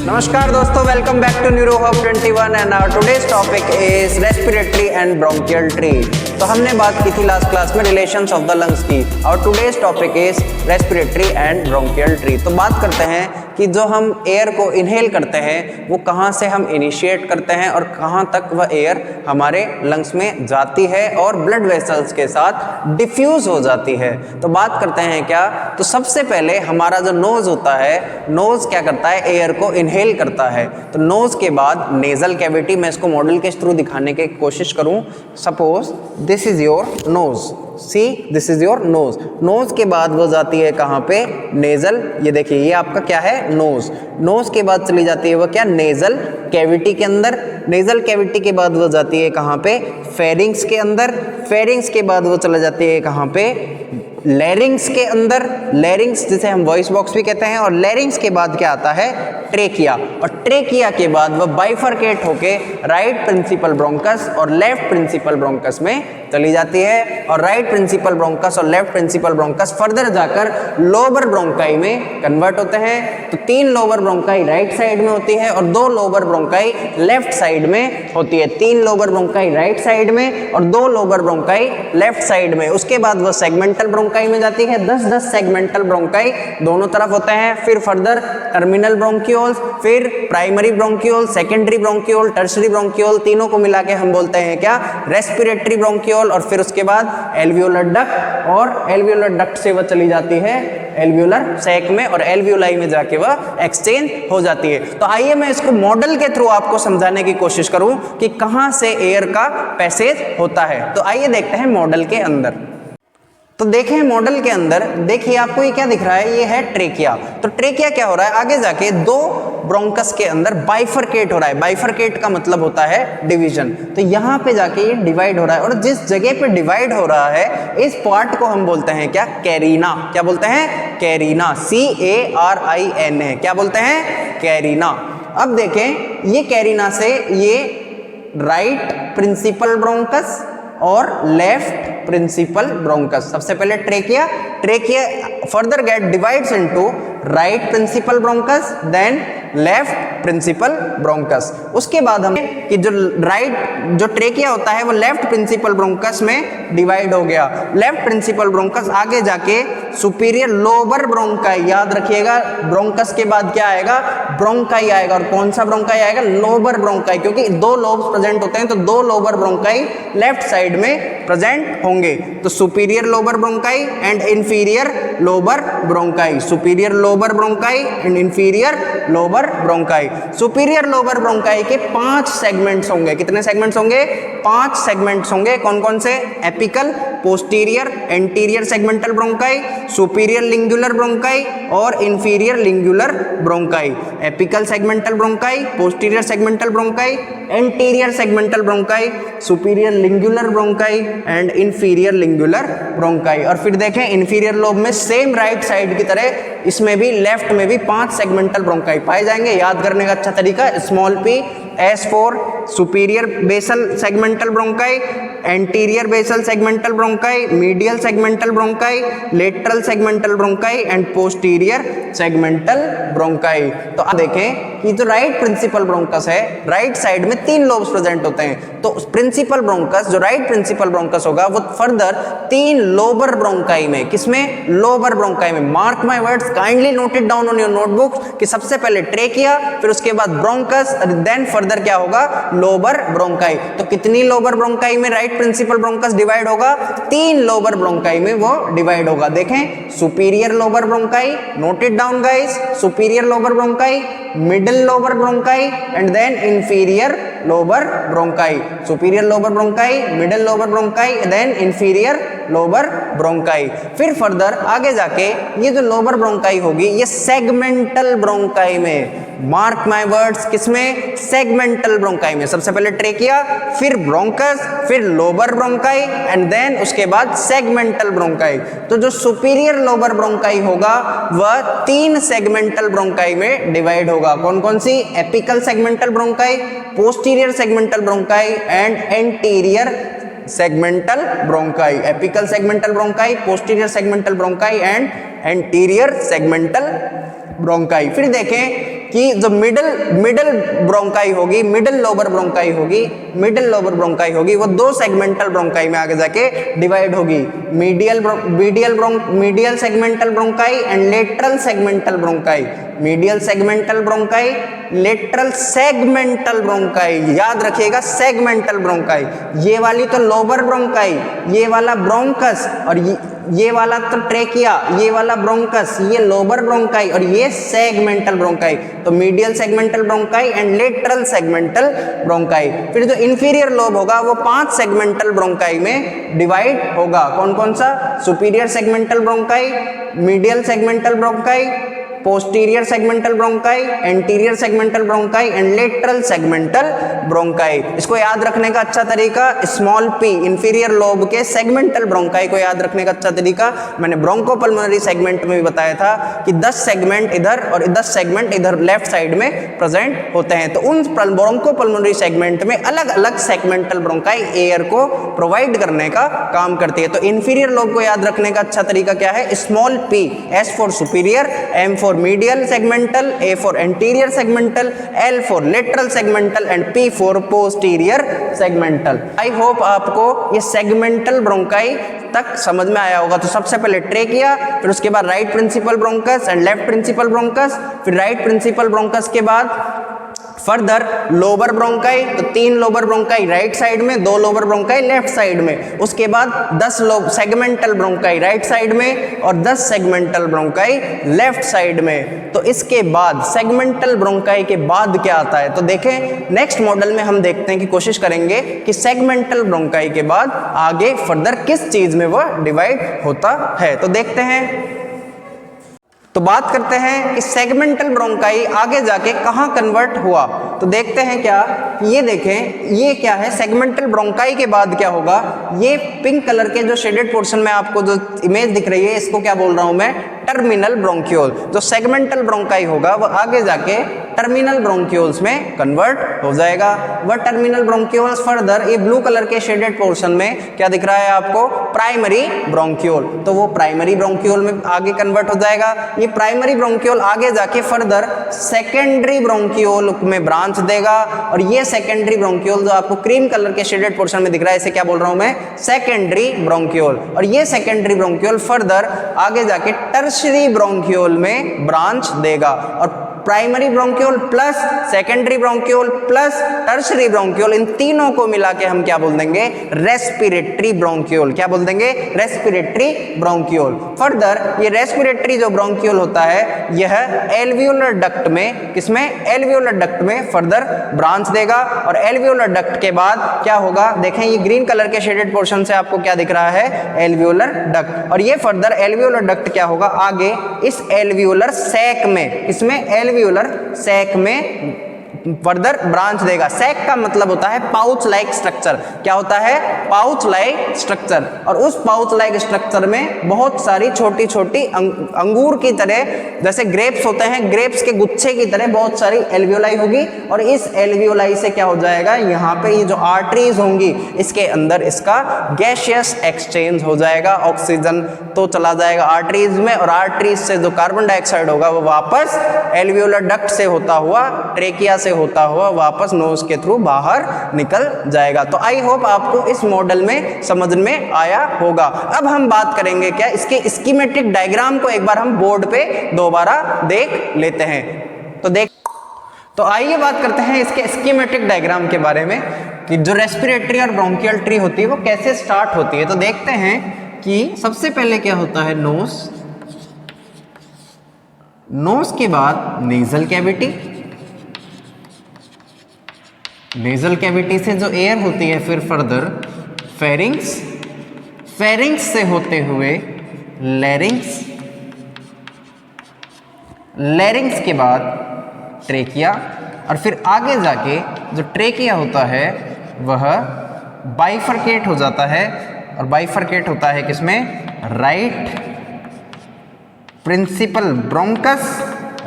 नमस्कार दोस्तों, welcome back to neuro hub 21 and our today's topic is respiratory and bronchial tree. तो हमने बात की थी लास्ट क्लास में रिलेशंस ऑफ द लंग्स की। और today's topic is respiratory and bronchial tree. तो बात करते हैं कि जो हम एयर को इनहेल करते हैं वो कहाँ से हम इनिशिएट करते हैं और कहाँ तक वह एयर हमारे लंग्स में जाती है और ब्लड वेसल्स के साथ डिफ्यूज हो जाती है। तो बात करते हैं क्या, तो सबसे पहले हमारा जो नोज होता है, नोज क्या करता है, एयर को इनहेल करता है। तो नोज के बाद नेजल कैविटी, मैं इसको मॉडल के थ्रू दिखाने की कोशिश करूं। Suppose this is your nose, see this is your nose. Nose के बाद वो जाती है कहाँ पे, नेजल। ये देखिए ये आपका क्या है, नोज। नोज के बाद चली जाती है वो क्या, नेजल कैविटी के अंदर। नेजल कैविटी के बाद वो जाती है कहाँ पे, फेरिंग्स के अंदर। फेरिंग्स के बाद वो चला जाती है कहाँ पे, लैरिंग्स के अंदर। लैरिंग्स जिसे हम वॉइस बॉक्स भी कहते हैं। और लैरिंग्स के बाद क्या आता है, ट्रेकिया। और ट्रेकिया के बाद वह बाइफरकेट होके राइट प्रिंसिपल ब्रोंकस और लेफ्ट प्रिंसिपल ब्रोंकस में चली जाती है। और राइट प्रिंसिपल ब्रोंकस और लेफ्ट प्रिंसिपल ब्रोंकस फर्दर जाकर लोअर ब्रोंकाई में कन्वर्ट होते हैं। तो 3 लोअर ब्रोंकाई राइट साइड में होती है और 2 लोअर ब्रोंकाई लेफ्ट साइड में होती है। 3 लोअर ब्रोंकाई राइट साइड में और 2 लोअर ब्रोंकाई लेफ्ट साइड में। उसके बाद वह सेगमेंटल ब्रोंकाई में जाती है। 10-10 सेगमेंटल ब्रोंकाई दोनों तरफ होते हैं। फिर फर्दर टर्मिनल ब्रोंक्यूल्स, फिर primary bronchiole, secondary bronchiole, tertiary bronchiole, तीनों को मिला के हम बोलते हैं क्या, रेस्पिरेटरी ब्रोंक्यूल। और फिर उसके बाद एल्वियोलर डक्ट, और एल्वियोलर डक्ट से वह चली जाती है एल्वियोलर सैक में और एल्वियोलाई में जाके वह एक्सचेंज हो जाती है। तो आइए मैं इसको मॉडल के थ्रू आपको समझाने की कोशिश करूं कि कहां से एयर का पैसेज होता है। तो आइए देखते हैं मॉडल के अंदर। तो देखें मॉडल के अंदर, देखिए आपको ये क्या दिख रहा है, ये है ट्रेकिया। तो ट्रेकिया क्या हो रहा है, आगे जाके 2 ब्रोंकस के अंदर बाइफरकेट हो रहा है। बाइफरकेट का मतलब होता है डिवीजन। तो यहाँ पे जाके ये डिवाइड हो रहा है और जिस जगह पे डिवाइड हो रहा है इस पार्ट को हम बोलते हैं क्या, कैरिना। क्या बोलते हैं, कैरिना। CARINA। क्या बोलते हैं, कैरिना। अब देखें ये कैरिना से ये राइट प्रिंसिपल ब्रोंकस और लेफ्ट प्रिंसिपल ब्रोंकस। सबसे पहले trachea further get divides into right principal bronchus then left principal bronchus. उसके बाद हम कि जो ट्रेकिया होता है वो लेफ्ट प्रिंसिपल ब्रोंकस में डिवाइड हो गया। लेफ्ट प्रिंसिपल ब्रोंकस आगे जाके सुपीरियर लोअर ब्रोंकाई, याद रखिएगा ब्रोंकस के बाद क्या आएगा, ब्रोंकाई आएगा। और कौन सा ब्रोंकाई आएगा, लोअर ब्रोंकाई, क्योंकि 2 लोब्स प्रेजेंट होते हैं तो 2 लोअर ब्रोंकाई लेफ्ट साइड में प्रेजेंट होंगे। तो superior lower bronchi and inferior lower bronchi, superior lower bronchi and inferior lower bronchi. Superior lower bronchi के 5 सेगमेंट्स होंगे। कितने सेगमेंट्स होंगे, 5 सेगमेंट्स होंगे। कौन कौन से, apical, posterior, anterior segmental bronchi, superior lingular bronchi और inferior lingular bronchi. Apical segmental bronchi, posterior segmental bronchi, anterior segmental bronchi, superior lingular bronchi and inferior lingular bronchi. और फिर देखें इंफीरियर लोब में सेम राइट साइड की तरह इसमें भी left में भी 5 सेगमेंटल ब्रोंकाई पाए जाएंगे। याद करने का अच्छा तरीका, small p S4 superior basal segmental bronchi, anterior basal segmental bronchi, medial segmental bronchi, lateral segmental bronchi and posterior segmental bronchi. तो आप देखें कि जो राइट प्रिंसिपल ब्रोंकस है, राइट साइड में 3 लोब्स प्रेजेंट होते हैं। तो प्रिंसिपल ब्रोंकस, जो राइट प्रिंसिपल ब्रोंकस होगा वो फर्दर 3 लोअर ब्रोंकाई में, किसमें, लोअर ब्रोंकाई में। Mark my words, kindly note it down on your notebook कि सबसे पहले ट्रेकिया, फिर उसके बाद ब्रोंकस, देन फर्दर क्या होगा, लोअर ब्रोंकाई। तो कितनी लोअर ब्रोंकाई में राइट प्रिंसिपल ब्रोंकस डिवाइड होगा, 3 लोअर ब्रोंकाई में वो डिवाइड होगा। देखें superior lower bronchi, note it down guys, superior lower bronchi, middle lower bronchi and then inferior lower bronchi. Superior lower bronchi, middle lower bronchi, then inferior lower bronchi. फिर further आगे जाके ये जो lower bronchi होगी ये segmental bronchi में, mark my words, किसमें, segmental bronchi में। सबसे पहले ट्रेकिया, फिर ब्रोंकस, फिर लोअर ब्रोंकाई एंड देन उसके बाद सेगमेंटल ब्रोंकाई। तो जो सुपीरियर लोअर ब्रोंकाई होगा वह 3 सेगमेंटल ब्रोंकाई में डिवाइड होगा। कौन कौन सी, apical segmental bronchi, posterior segmental bronchi and anterior segmental bronchi. Apical segmental bronchi, posterior segmental bronchi and anterior segmental bronchi. फिर देखें कि जो मिडल ब्रोंकाई होगी, मिडल लोबर ब्रोंकाई होगी, वो दो सेगमेंटल ब्रोंकाई में आगे जाके डिवाइड होगी, medial segmental bronchi and lateral segmental bronchi. Medial segmental bronchi, lateral segmental bronchi, याद रखिएगा सेगमेंटल ब्रोंकाई। ये वाली तो लोबर ब्रोंकाई, ये वाला ब्रोंकस, और ये वाला तो ट्रेकिया, ये वाला ब्रोंकस, ये लोबर ब्रोंकाई, और ये सेगमेंटल ब्रोंकाई। तो medial segmental bronchi and lateral segmental bronchi. फिर जो इंफीरियर लोब होगा वो 5 सेगमेंटल ब्रोंकाई में डिवाइड होगा। कौन कौन सा? Superior segmental bronchi, medial segmental bronchi, posterior segmental bronchi, anterior segmental bronchi and lateral segmental bronchi. इसको याद रखने का अच्छा तरीका, स्मॉल पी इंफीरियर लोब के सेगमेंटल ब्रोंकाई को याद रखने का अच्छा तरीका मैंने ब्रोंकोपल्मोनरी सेगमेंट में भी बताया था कि 10 सेगमेंट इधर और 10 सेगमेंट इधर लेफ्ट साइड में प्रेजेंट होते हैं। तो उन ब्रोंकोपल्मोनरी सेगमेंट में अलग अलग सेगमेंटल ब्रोंकाई एयर को प्रोवाइड करने का काम करती है। तो इंफीरियर लोब को याद रखने का अच्छा तरीका क्या है? Small p, S for superior, M for medial segmental, A for anterior segmental, L for lateral segmental and P for posterior segmental. I hope आपको ये सेगमेंटल ब्रोंकाई तक समझ में आया होगा। तो सबसे पहले ट्रेकिया, फिर उसके बाद right principal bronchus and left principal bronchus, फिर राइट प्रिंसिपल ब्रोंकस के बाद फर्दर लोबर ब्रोंकाई, तो 3 लोबर ब्रोंकाई राइट साइड में, 2 लोबर ब्रोंकाई लेफ्ट साइड में। उसके बाद 10 सेगमेंटल ब्रोंकाई राइट साइड में और 10 सेगमेंटल ब्रोंकाई लेफ्ट साइड में। तो इसके बाद सेगमेंटल ब्रोंकाई के बाद क्या आता है? तो देखें नेक्स्ट मॉडल में हम देखते हैं कि कोशिश करेंगे कि सेगमेंटल ब्रोंकाई के बाद आगे फर्दर किस चीज में वह डिवाइड होता है। तो देखते हैं, तो बात करते हैं कि सेगमेंटल ब्रोंकाई आगे जाके कहाँ कन्वर्ट हुआ। तो देखते हैं क्या, ये देखें ये क्या है, सेगमेंटल ब्रोंकाई के बाद क्या होगा? ये पिंक कलर के जो शेडेड पोर्शन में आपको जो इमेज दिख रही है, इसको क्या बोल रहा हूं मैं? Terminal bronchiole. जो सेगमेंटल ब्रोंकाई होगा वह आगे जाके टर्मिनल ब्रोंक्यूल्स में कन्वर्ट हो जाएगा। वह टर्मिनल ब्रोंक्यूल्स फर्दर ये ब्लू कलर के शेडेड पोर्शन में क्या दिख रहा है आपको? Primary bronchiole. तो वो प्राइमरी ब्रोंक्यूल में आगे कन्वर्ट हो जाएगा। ये प्राइमरी ब्रोंक्यूल आगे जाके फर्दर सेकेंडरी ब्रोंक्यूल में ब्रांच देगा, और ये सेकेंडरी ब्रोंक्यूल जो आपको क्रीम कलर के शेडेड पोर्शन में दिख रहा है, इसे क्या बोल रहा हूं मैं? Secondary bronchiole. और ये सेकेंडरी ब्रोंक्यूल फर्दर आगे जाके टर्शियरी ब्रोंक्यूल में ब्रांच देगा। और primary bronchiole plus secondary bronchiole plus tertiary bronchiole, इन तीनों को मिला के हम क्या बोल देंगे? Respiratory bronchiole. क्या बोल देंगे? Respiratory bronchiole. फर्दर ये रेस्पिरेटरी जो ब्रोंक्यूल होता है यह एल्वियोलर डक्ट में, किसमें? एल्वियोलर डक्ट में फर्दर ब्रांच देगा। और एल्वियोलर डक्ट के बाद क्या होगा? देखें ये ग्रीन कलर के शेडेड पोर्शन से आपको क्या दिख रहा है? Alveolar duct. और ये फर्दर एल्वियोलर डक्ट क्या होगा? आगे इस एल्वियोलर सैक में, किसमें? एल्वियोलर सैक में फर्दर ब्रांच देगा। सैक का मतलब होता है पाउच लाइक स्ट्रक्चर। क्या होता है? Pouch like structure. और उस पाउच लाइक स्ट्रक्चर में बहुत सारी छोटी छोटी अंगूर की तरह, जैसे ग्रेप्स होते हैं, ग्रेप्स के गुच्छे की तरह बहुत सारी एल्वियोलाई होगी। और इस एल्वियोलाई से क्या हो जाएगा? यहाँ पे ये जो आर्टरीज होंगी इसके अंदर इसका गैसियस एक्सचेंज हो जाएगा। ऑक्सीजन तो चला जाएगा आर्टरीज में, और आर्टरीज से जो कार्बन डाइऑक्साइड होगा वो वापस एल्वियोलर डक्ट से होता हुआ, ट्रेकिया से होता हुआ वापस नोज के थ्रू बाहर निकल जाएगा। तो आई होप आपको इस मॉडल में समझ में आया होगा। अब हम बात करेंगे क्या, इसके स्कीमेटिक डायग्राम को एक बार हम बोर्ड पे दोबारा देख लेते हैं। तो आइए बात करते हैं इसके स्कीमेटिक डायग्राम के बारे में कि जो रेस्पिरेटरी और ब्रोंकियल ट्री होती है वो कैसे स्टार्ट होती है। तो देखते हैं कि सबसे पहले क्या होता है? नोज के बाद नेजल कैविटी, नेजल कैविटी से जो एयर होती है फिर फर्दर फेरिंग्स, फेरिंग्स से होते हुए लैरिंग्स, लैरिंग्स के बाद ट्रेकिया, और फिर आगे जाके जो ट्रेकिया होता है वह बाइफरकेट हो जाता है। और बाइफरकेट होता है किसमें? Right principal bronchus,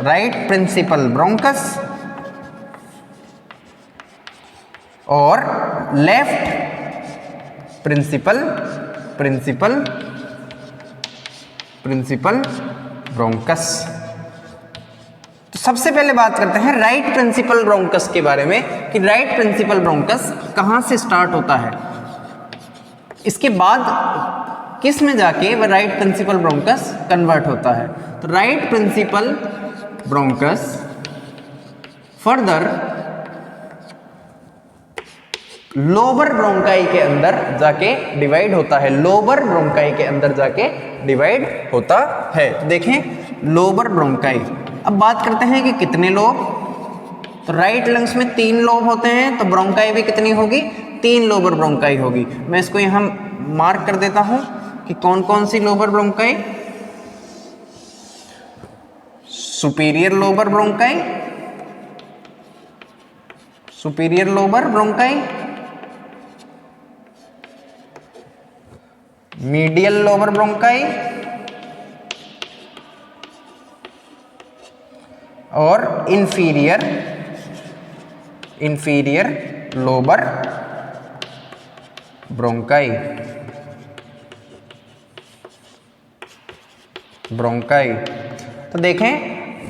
right principal bronchus और लेफ्ट प्रिंसिपल ब्रोंकस। तो सबसे पहले बात करते हैं राइट प्रिंसिपल ब्रोंकस के बारे में कि राइट प्रिंसिपल ब्रोंकस कहाँ से स्टार्ट होता है, इसके बाद किस में जाके वह राइट प्रिंसिपल ब्रोंकस कन्वर्ट होता है। तो right principal bronchus further lower bronchi के अंदर जाके डिवाइड होता है, लोअर ब्रोंकाई के अंदर जाके डिवाइड होता है। देखें लोअर ब्रोंकाई, अब बात करते हैं कि कितने लोब। तो राइट लंग्स में 3 लोब होते हैं, तो ब्रोंकाई भी कितनी होगी, 3 लोअर ब्रोंकाई होगी। मैं इसको यहाँ मार्क कर देता हूं कि कौन कौन सी lower bronchi, superior lower bronchi, superior lower bronchi, medial lower bronchi और इंफीरियर लोअर ब्रोंकाई। तो देखें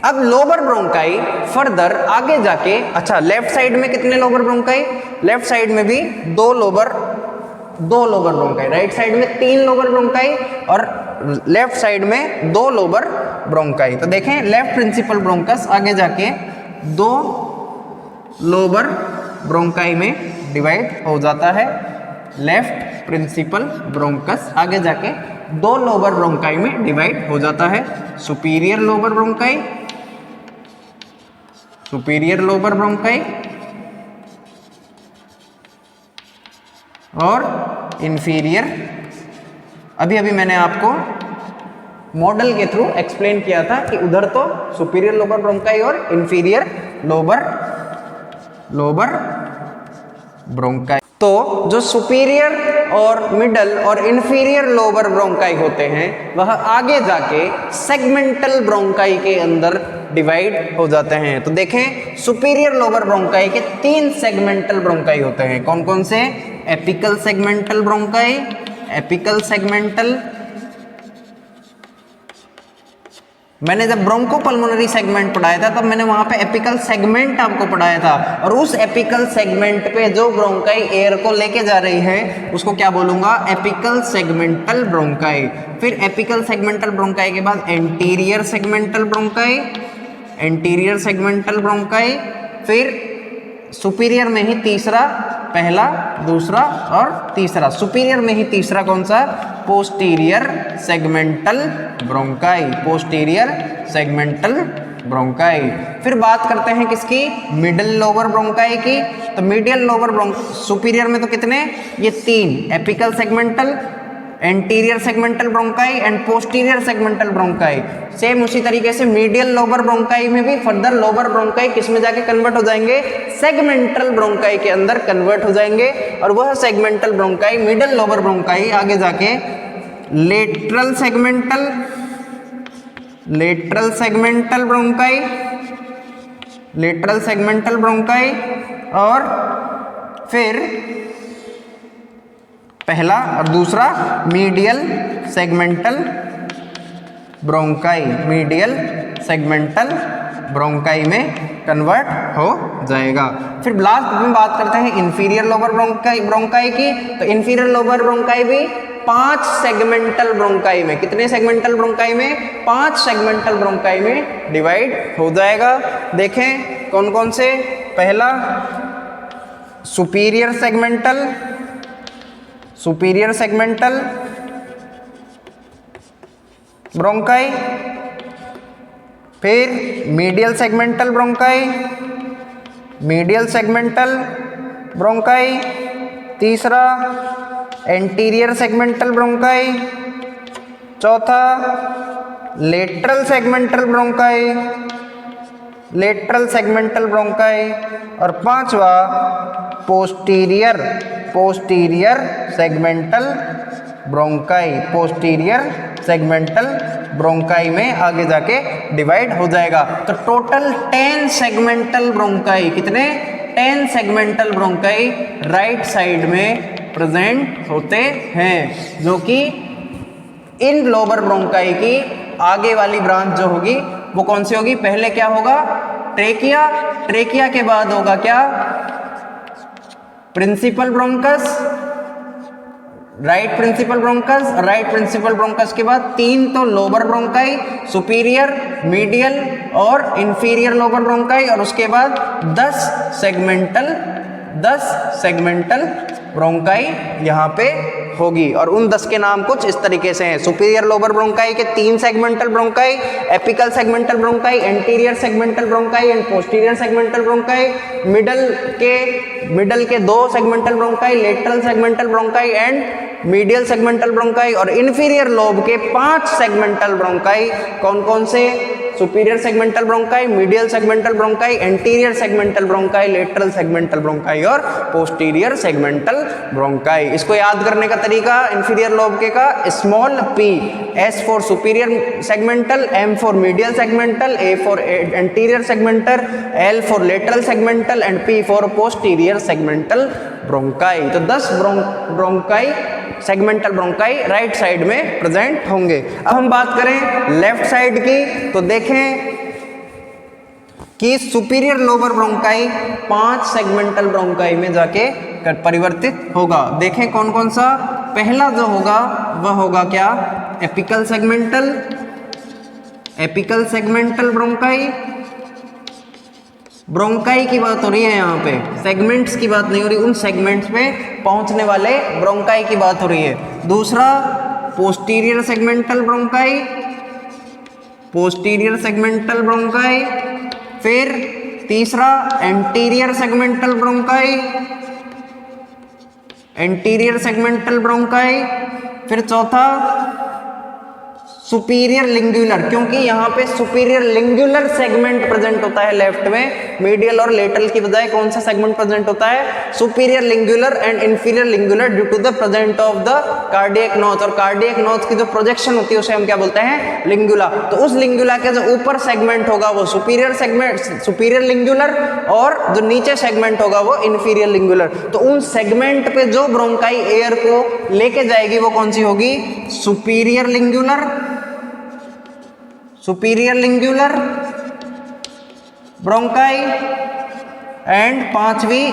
अब लोअर ब्रोंकाई फर्दर आगे जाके, अच्छा लेफ्ट साइड में कितने लोअर ब्रोंकाई, लेफ्ट साइड में भी 2 लोअर ब्रोंकाई, राइट साइड में 3 लोअर ब्रोंकाई और लेफ्ट साइड में 2 लोअर ब्रोंकाई। तो देखें लेफ्ट प्रिंसिपल ब्रोंकस आगे जाके 2 लोअर ब्रोंकाई में डिवाइड हो जाता है। लेफ्ट प्रिंसिपल ब्रोंकस आगे जाके 2 लोअर ब्रोंकाई में डिवाइड हो जाता है, superior lower bronchi, superior lower bronchi और इंफीरियर। अभी मैंने आपको मॉडल के थ्रू एक्सप्लेन किया था कि उधर तो सुपीरियर लोअर ब्रोंकाई और इंफीरियर लोअर ब्रोंकाई। तो जो सुपीरियर और मिडल और इंफीरियर लोअर ब्रोंकाई होते हैं वह आगे जाके सेगमेंटल ब्रोंकाई के अंदर डिवाइड हो जाते हैं। तो देखें सुपीरियर लोअर ब्रोंकाई के 3 सेगमेंटल ब्रोंकाई होते हैं, कौन कौन से, apical segmental bronchi, apical segmental, मैंने जब ब्रोंकोपल्मोनरी सेगमेंट पढ़ाया था तब मैंने वहां पे एपिकल सेगमेंट आपको पढ़ाया था, और उस एपिकल सेगमेंट पे जो ब्रोंकाई एयर को लेके जा रही है उसको क्या बोलूंगा, एपिकल सेगमेंटल ब्रोंकाई। फिर एपिकल सेगमेंटल ब्रोंकाई के बाद anterior segmental bronchi, anterior segmental bronchi, फिर सुपीरियर में ही तीसरा, पहला, दूसरा और तीसरा, सुपीरियर में ही तीसरा कौन सा, posterior segmental bronchi, posterior segmental bronchi. फिर बात करते हैं किसकी, मिडल लोअर ब्रोंकाई की। तो मिडियल लोअर सुपीरियर में तो कितने, ये 3, apical segmental, anterior segmental bronchi and posterior segmental bronchi. Same उसी तरीके से मीडियल लोअर ब्रोंकाई में भी फर्दर लोअर ब्रोंकाई किस में जाके कन्वर्ट हो जाएंगे, सेगमेंटल ब्रोंकाई के अंदर कन्वर्ट हो जाएंगे, और वह segmental bronchi middle lower bronchi आगे जाके lateral segmental bronchi, lateral segmental bronchi, और फिर पहला और दूसरा medial segmental bronchi, medial segmental bronchi में कन्वर्ट हो जाएगा। फिर लास्ट में बात करते हैं इंफीरियर लोअर ब्रोंकाई की। तो इंफीरियर लोअर ब्रोंकाई भी 5 सेगमेंटल ब्रोंकाई में, कितने सेगमेंटल ब्रोंकाई में, 5 सेगमेंटल ब्रोंकाई में डिवाइड हो जाएगा। देखें कौन कौन से, पहला सुपीरियर सेगमेंटल ब्रोंकाई, फिर मीडियल सेगमेंटल ब्रोंकाई, तीसरा एंटीरियर सेगमेंटल ब्रोंकाई, चौथा लेटरल सेगमेंटल ब्रोंकाई, और पांचवा पोस्टीरियर सेगमेंटल ब्रोंकाई में आगे जाके डिवाइड हो जाएगा। तो टोटल 10 सेगमेंटल ब्रोंकाई, कितने, 10 सेगमेंटल ब्रोंकाई राइट साइड में प्रेजेंट होते हैं, जो कि इन लोअर ब्रोंकाई की आगे वाली ब्रांच जो होगी वो कौन सी होगी? पहले क्या होगा? ट्रेकिया, ट्रेकिया के बाद होगा क्या? Principal bronchus, right principal bronchus, right principal bronchus के बाद 3 तो लोअर ब्रोंकाई, सुपीरियर, मीडियल और इंफीरियर लोअर ब्रोंकाई, और उसके बाद 10 सेगमेंटल ब्रोंकाई यहाँ पे होगी। और उन 10 के नाम कुछ इस तरीके से हैं। सुपीरियर लोअर ब्रोंकाई के 3 segmental bronchi, apical segmental bronchi, anterior segmental bronchi and posterior segmental bronchi, middle के 2 segmental bronchi, lateral segmental bronchi and medial segmental bronchi, और इन्फीरियर लोब के 5 सेगमेंटल ब्रोंकाई। कौन कौन से? Superior segmental bronchi, medial segmental bronchi, anterior segmental bronchi, lateral segmental bronchi और posterior segmental bronchi. इसको याद करने का तरीका इन्फीरियर लोब के का small p, S for superior segmental, M for medial segmental, A for anterior segmental, L for lateral segmental and P for posterior segmental bronchi. तो 10 bronchi, segmental bronchi right side में present होंगे। अब हम बात करें left side की, तो देखें कि superior lower bronchi 5 segmental bronchi में जाके परिवर्तित होगा। देखें कौन कौन सा? पहला जो होगा वह होगा क्या? Apical segmental bronchi. ब्रोंकाई की बात हो रही है यहाँ पे, सेगमेंट्स की बात नहीं हो रही, उन सेगमेंट्स पे पहुंचने वाले ब्रोंकाई की बात हो रही है। दूसरा पोस्टीरियर सेगमेंटल ब्रोंकाई, फिर तीसरा एंटीरियर सेगमेंटल ब्रोंकाई, फिर चौथा सुपीरियर लिंगुलर, क्योंकि यहाँ पे सुपीरियर लिंगुलर सेगमेंट प्रेजेंट होता है लेफ्ट में, मीडियल और लेटरल की बजाय कौन सा सेगमेंट प्रेजेंट होता है? Superior lingular and inferior lingular due to the present of the cardiac notch. और कार्डियक नॉच की जो प्रोजेक्शन होती है उसे हम क्या बोलते हैं? लिंगुला। तो उस लिंगुला के जो ऊपर सेगमेंट होगा वो सुपीरियर लिंगुलर, और जो नीचे सेगमेंट होगा वो इंफीरियर लिंगुलर। तो उन सेगमेंट पे जो ब्रोंकाई एयर को लेके जाएगी वो कौन सी होगी? सुपीरियर ब्रोंकाई, एंड 5वीं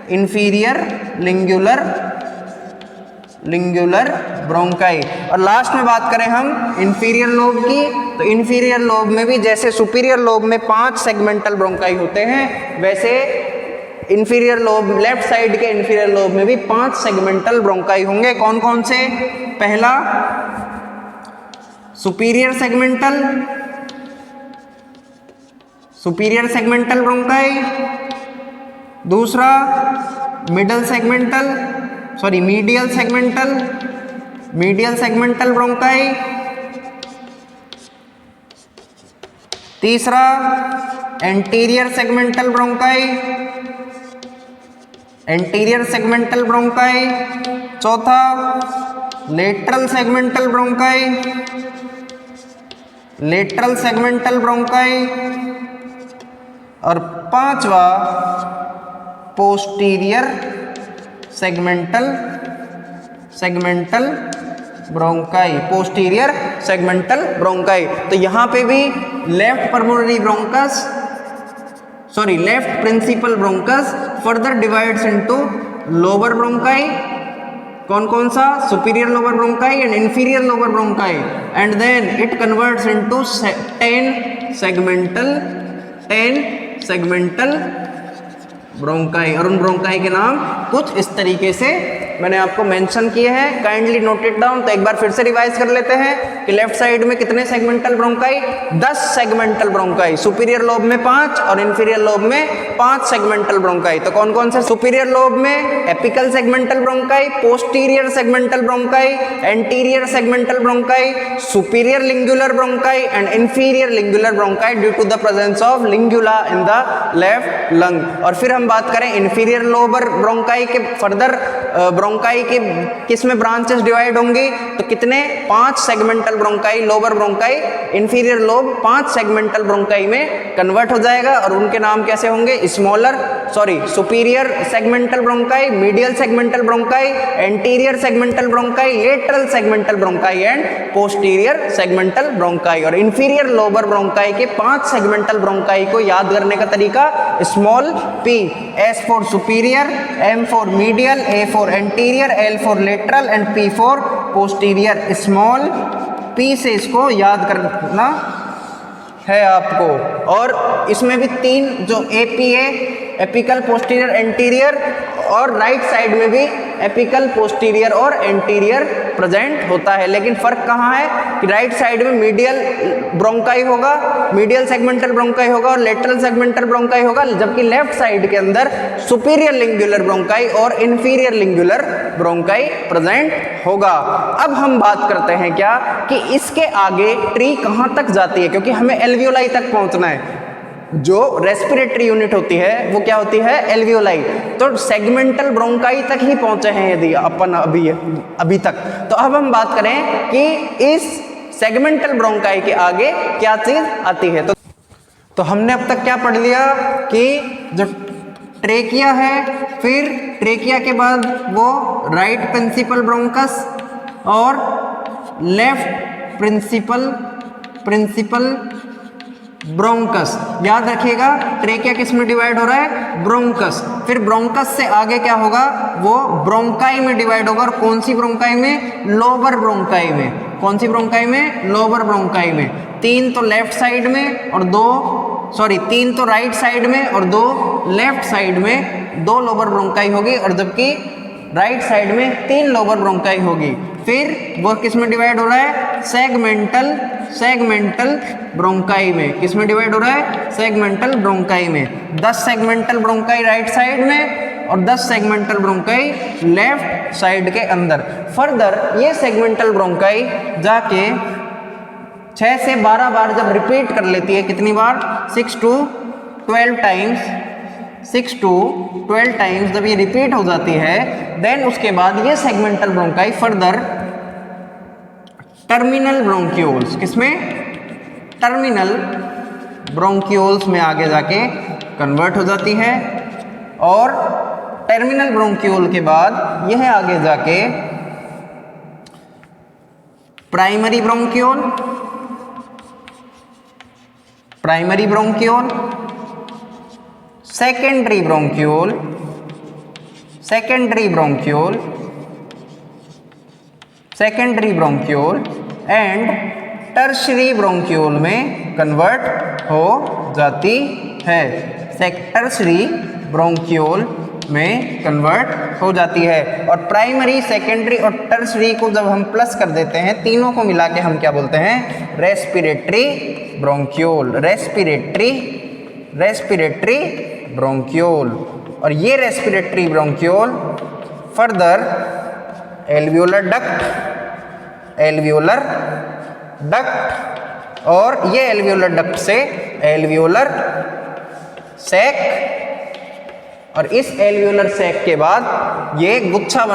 इंफीरियर लिंगुलर ब्रोंकाई। और लास्ट में बात करें हम इंफीरियर लोब की, तो इंफीरियर लोब में भी जैसे सुपीरियर लोब में 5 सेगमेंटल ब्रोंकाई होते हैं, वैसे इंफीरियर लोब, लेफ्ट साइड के इंफीरियर लोब में भी 5 सेगमेंटल ब्रोंकाई होंगे। कौन कौन से? पहला सुपीरियर सेगमेंटल ब्रोंकाई, दूसरा मीडियल सेगमेंटल ब्रोंकाई, तीसरा एंटीरियर सेगमेंटल ब्रोंकाई, चौथा लेटरल सेगमेंटल ब्रोंकाई, और 5वां पोस्टीरियर सेगमेंटल ब्रोंकाई। तो यहाँ पे भी left principal bronchus further divides into lower bronchi. कौन कौन सा? Superior lower bronchi and inferior lower bronchi, and then it converts into 10 segmental bronchi. और उन ब्रोंकाई के नाम कुछ इस तरीके से मैंने आपको मेंशन किए हैं, काइंडली नोट इट डाउन। तो एक बार फिर से रिवाइज कर लेते हैं कि लेफ्ट साइड में कितने segmental bronchi? 10 segmental bronchi, superior lobe में 5 और इंफीरियर लोब में 5 सेगमेंटल ब्रोंकाई। तो कौन कौन से? सुपीरियर लोब में apical segmental bronchi, posterior segmental bronchi, anterior segmental bronchi, superior lingular bronchi and inferior lingular bronchi due to the presence of lingula in the left lung. और फिर हम बात करें इंफीरियर लोबर ब्रोंकाई के, further bronchi के किस में branches divide होंगी? तो कितने? 5 segmental bronchi, lower bronchi, inferior lobe 5 segmental bronchi में कन्वर्ट हो जाएगा। और उनके नाम कैसे होंगे? Smaller, superior segmental bronchi, medial segmental bronchi, anterior segmental bronchi, lateral segmental bronchi and posterior segmental bronchi. और इंफीरियर लोबर ब्रोंकाई के 5 सेगमेंटल ब्रोंकाई को याद करने का तरीका small p, S for superior, M for medial, A for anterior, L for lateral and P for posterior. Small p से इसको याद करना है आपको। और इसमें भी 3 जो APA, एपिकल पोस्टीरियर एंटीरियर, और राइट साइड में भी एपिकल पोस्टीरियर और एंटीरियर प्रेजेंट होता है। लेकिन फर्क कहाँ है कि राइट साइड में मीडियल ब्रोंकाई होगा, मीडियल सेगमेंटल ब्रोंकाई होगा और लेटरल सेगमेंटल ब्रोंकाई होगा, जबकि लेफ्ट साइड के अंदर सुपीरियर लिंगुलर ब्रोंकाई और इंफीरियर लिंगुलर ब्रोंकाई प्रेजेंट होगा। अब हम बात करते हैं क्या कि इसके आगे ट्री कहाँ तक जाती है, क्योंकि हमें एल्वियोलाई तक पहुँचना है। जो रेस्पिरेटरी यूनिट होती है वो क्या होती है, एल्वियोलाई। तो सेगमेंटल ब्रोंकाई तक ही पहुंचे हैं यदि अपन अभी तक। तो अब हम बात करें कि इस सेगमेंटल ब्रोंकाई के आगे क्या चीज आती है। तो हमने अब तक क्या पढ़ लिया कि जो ट्रेकिया है, फिर ट्रेकिया के बाद वो राइट प्रिंसिपल ब्रोंकस और लेफ्ट प्रिंसिपल ब्रोंकस। याद रखिएगा ट्रेकिया किस में डिवाइड हो रहा है, ब्रोंकस। फिर ब्रोंकस से आगे क्या होगा, वो ब्रोंकाई में डिवाइड होगा। और कौन सी ब्रोंकाई में, लोअर ब्रोंकाई में। कौन सी ब्रोंकाई में, लोअर ब्रोंकाई में। 3 तो लेफ्ट साइड में और 3 तो राइट साइड में और 2 लेफ्ट साइड में। 2 लोअर ब्रोंकाई होगी और जबकि राइट साइड में 3 लोअर ब्रोंकाई होगी। फिर वो किस में डिवाइड हो रहा है, सेगमेंटल ब्रोंकाई में। किस में डिवाइड हो रहा है, सेगमेंटल ब्रोंकाई में। 10 सेगमेंटल ब्रोंकाई राइट साइड में और 10 सेगमेंटल ब्रोंकाई लेफ्ट साइड के अंदर। फर्दर ये सेगमेंटल ब्रोंकाई जाके 6 से 12 बार जब रिपीट कर लेती है, कितनी बार, 6 to 12 टाइम्स जब ये रिपीट हो जाती है, देन उसके बाद ये segmental bronchi further terminal bronchioles, किसमें, टर्मिनल ब्रोंक्यूल्स में आगे जाके कन्वर्ट हो जाती है। और टर्मिनल ब्रोंक्यूल के बाद यह आगे जाके primary bronchiole, secondary bronchiole and tertiary bronchiole में कन्वर्ट हो जाती है। टर्शरी ब्रोंक्यूल में कन्वर्ट हो जाती है। और प्राइमरी, सेकेंडरी और टर्शरी को जब हम प्लस कर देते हैं, तीनों को मिला के हम क्या बोलते हैं, रेस्पिरेटरी ब्रोंक्यूल। और ये respiratory bronchiole further alveolar duct और ये एल्वियोलर डक्ट से एल्वियोलर सैक, और इस एल्वियोलर सैक के बाद ये एक गुच्छा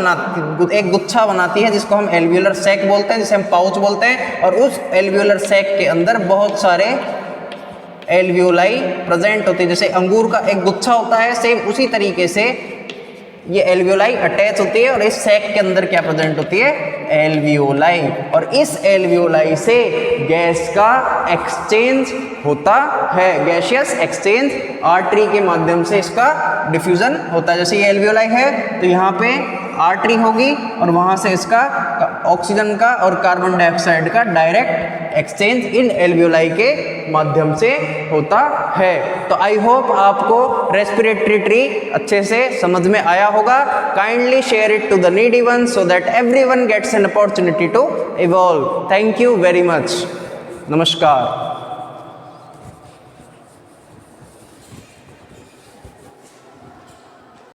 बनाती है जिसको हम एल्वियोलर सैक बोलते हैं, जिसे हम पाउच बोलते हैं। और उस एल्वियोलर सैक के अंदर बहुत सारे एल्वियोलाई प्रेजेंट होती है। जैसे अंगूर का एक गुच्छा होता है, सेम उसी तरीके से ये एल्वियोलाई अटैच होती है और इस सैक के अंदर क्या प्रेजेंट होती है, एल्वियोलाई। और इस एल्वियोलाई से गैस का एक्सचेंज होता है, गैसियस एक्सचेंज आर्टरी के माध्यम से इसका डिफ्यूजन होता है। जैसे ये एल्वियोलाई है तो यहाँ पे आर्टरी होगी और वहाँ से इसका ऑक्सीजन का और कार्बन डाइऑक्साइड का डायरेक्ट एक्सचेंज इन एल्वियोलाई के माध्यम से होता है। तो आई होप आपको रेस्पिरेटरी ट्री अच्छे से समझ में आया होगा। Kindly share it to the needy one so that everyone gets an opportunity to evolve. Thank you very much. नमस्कार।